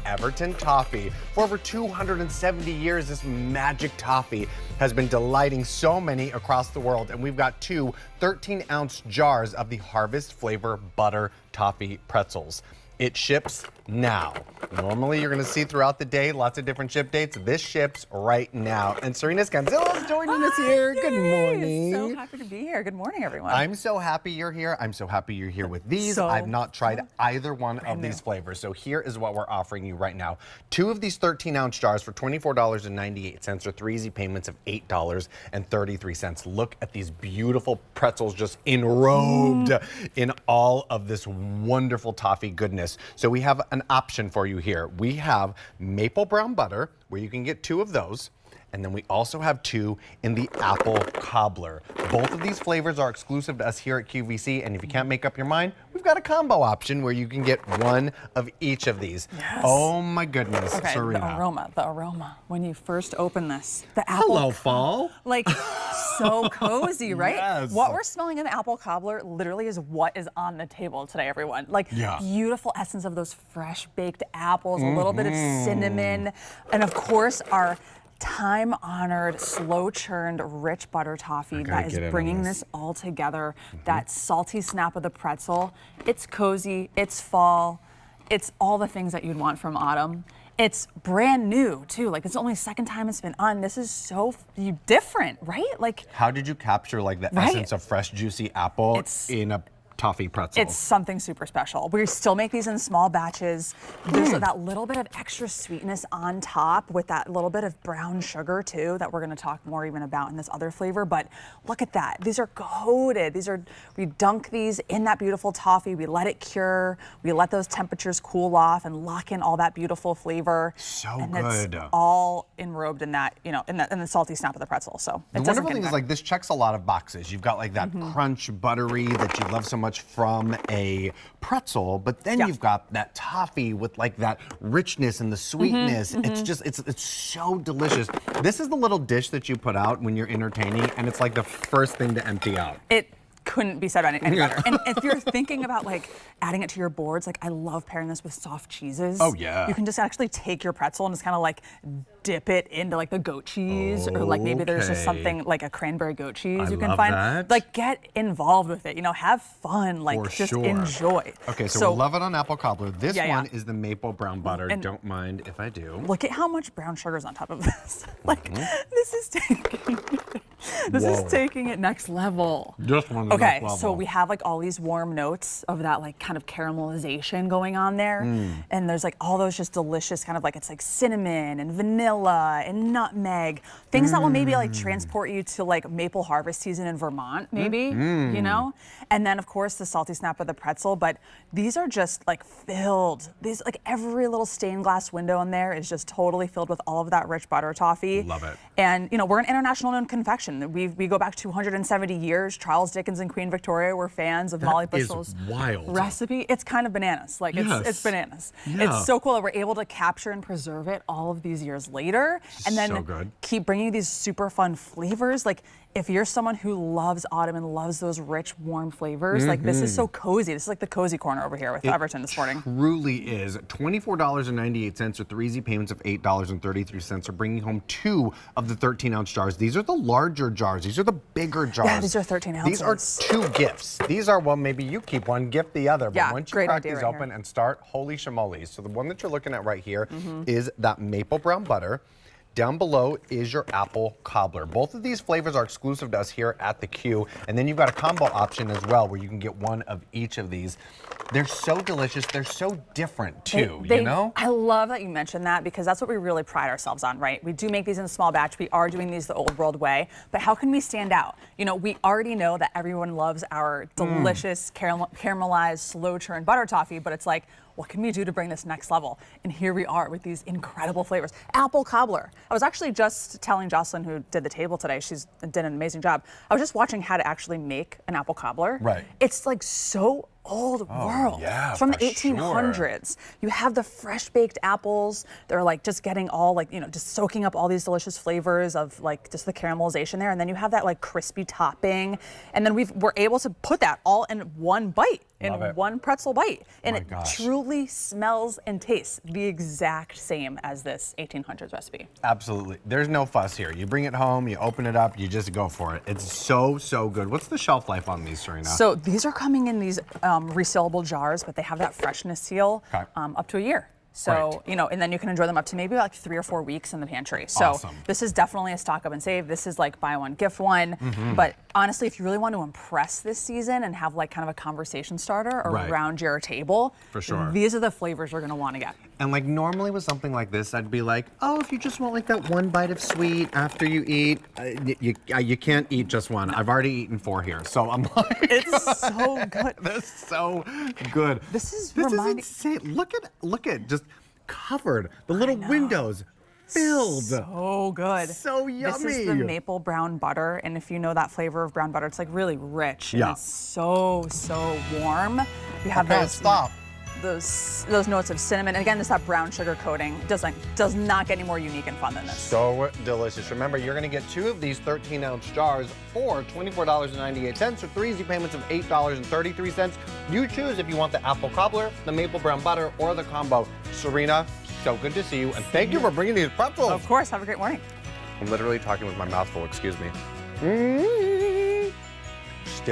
Everton Toffee. For over 270 years, this magic toffee has been delighting so many across the world, and we've got two 13-ounce jars of the Harvest Flavor Butter Toffee Pretzels. It ships now. Normally, you're going to see throughout the day lots of different ship dates. This ships right now. And Serena Scanzillo is joining us here. Good morning. So happy to be here. Good morning, everyone. I'm so happy you're here. I'm so happy you're here with these. I've not tried either one of these flavors. So here is what we're offering you right now. Two of these 13-ounce jars for $24.98 or 3 easy payments of $8.33. Look at these beautiful pretzels just enrobed in all of this wonderful toffee goodness. So we have an option for you here. We have maple brown butter, where you can get 2 of those. And then we also have 2 in the apple cobbler. Both of these flavors are exclusive to us here at QVC, and if you can't make up your mind, we've got a combo option where you can get 1 of each of these. Yes. Oh my goodness, okay, Serena. The aroma. When you first open this, the apple. Hello, fall. Like, so cozy, right? Yes. What we're smelling in the apple cobbler literally is what is on the table today, everyone. Like, beautiful essence of those fresh baked apples, a little bit of cinnamon, and of course our time-honored, slow-churned, rich butter toffee that is bringing this all together. That salty snap of the pretzel. It's cozy, it's fall, it's all the things that you'd want from autumn. It's brand new, too. Like, it's only the second time it's been on. This is so different, right? Like, how did you capture, like, the essence of fresh, juicy apple in a toffee pretzel? It's something super special. We still make these in small batches. There's that little bit of extra sweetness on top with that little bit of brown sugar too that we're going to talk more even about in this other flavor. But look at that. These are coated. We dunk these in that beautiful toffee. We let it cure. We let those temperatures cool off and lock in all that beautiful flavor. So and good. It's all enrobed in that, in the salty snap of the pretzel. So the wonderful thing is, like, this checks a lot of boxes. You've got like that crunch buttery that you love so much from a pretzel, but then you've got that toffee with like that richness and the sweetness. It's just, it's so delicious. This is the little dish that you put out when you're entertaining, and it's like the first thing to empty out. It couldn't be said any better. And if you're thinking about like adding it to your boards, like I love pairing this with soft cheeses. Oh yeah. You can just actually take your pretzel and just kind of like dip it into like the goat cheese, or like maybe there's just something like a cranberry goat cheese you can find. That. Like, get involved with it, have fun, like enjoy. Okay, so we love it on apple cobbler. This one is the maple brown butter. And don't mind if I do. Look at how much brown sugar's on top of this. Like, this is taking it next level. Just one. Okay, so we have like all these warm notes of that like kind of caramelization going on there. And there's like all those just delicious kind of like, it's like cinnamon and vanilla and nutmeg, things that will maybe like transport you to like maple harvest season in Vermont, maybe, And then of course the salty snap of the pretzel, but these are just like filled. These, like, every little stained glass window in there is just totally filled with all of that rich butter toffee. Love it. And we're an international known confection. We go back 270 years. Charles Dickens and Queen Victoria were fans of Molly Bushell's recipe. It's kind of bananas. Like, it's bananas. It's so cool that we're able to capture and preserve it all of these years later, and then keep bringing these super fun flavors. Like, if you're someone who loves autumn and loves those rich, warm flavors, like, this is so cozy. This is like the cozy corner over here with Everton this morning. Truly is. $24.98 or 3 easy payments of $8.33 are bringing home 2 of the 13-ounce jars. These are the larger jars. These are the bigger jars. Yeah, these are 13 ounces. These are 2 gifts. These are, well, maybe you keep one, gift the other. But once you crack these open and start, holy shamolis. So the one that you're looking at right here is that maple brown butter. Down below is your apple cobbler. Both of these flavors are exclusive to us here at the Q. And then you've got a combo option as well, where you can get 1 of each of these. They're so delicious. They're so different too, I love that you mentioned that, because that's what we really pride ourselves on, right? We do make these in a small batch. We are doing these the old world way, but how can we stand out? We already know that everyone loves our delicious caramelized slow churn butter toffee, but it's like, what can we do to bring this next level? And here we are with these incredible flavors. Apple cobbler. I was actually just telling Jocelyn, who did the table today, she's did an amazing job. I was just watching how to actually make an apple cobbler. Right. It's like so old world. Yeah, it's from the for 1800s. You have the fresh baked apples. They're like just getting all like, just soaking up all these delicious flavors of like just the caramelization there. And then you have that like crispy topping. And then we're able to put that all in one bite, in one pretzel bite. And it truly smells and tastes the exact same as this 1800s recipe. Absolutely. There's no fuss here. You bring it home, you open it up, you just go for it. It's so, so good. What's the shelf life on these, Serena? So these are coming in these resealable jars, but they have that freshness seal up to a year. So, and then you can enjoy them up to maybe like 3 or 4 weeks in the pantry. So this is definitely a stock up and save. This is like buy one, gift one. But honestly, if you really want to impress this season and have like kind of a conversation starter around your table, for sure, these are the flavors you're going to want to get. And like normally with something like this, I'd be like, oh, if you just want like that one bite of sweet after you eat, you can't eat just one. I've already eaten 4 here. So I'm like, it's so good. That's so good. This is insane. Look at just covered. The little windows filled. So good. So yummy. This is the maple brown butter, and if you know that flavor of brown butter, it's like really rich. And it's so warm. You have those notes of cinnamon. And again, it's that brown sugar coating. Does not get any more unique and fun than this. So delicious. Remember, you're going to get 2 of these 13-ounce jars for $24.98 or 3 easy payments of $8.33. You choose if you want the apple cobbler, the maple brown butter, or the combo. Serena, so good to see you, and thank you for bringing these pretzels. Of course. Have a great morning. I'm literally talking with my mouth full. Excuse me.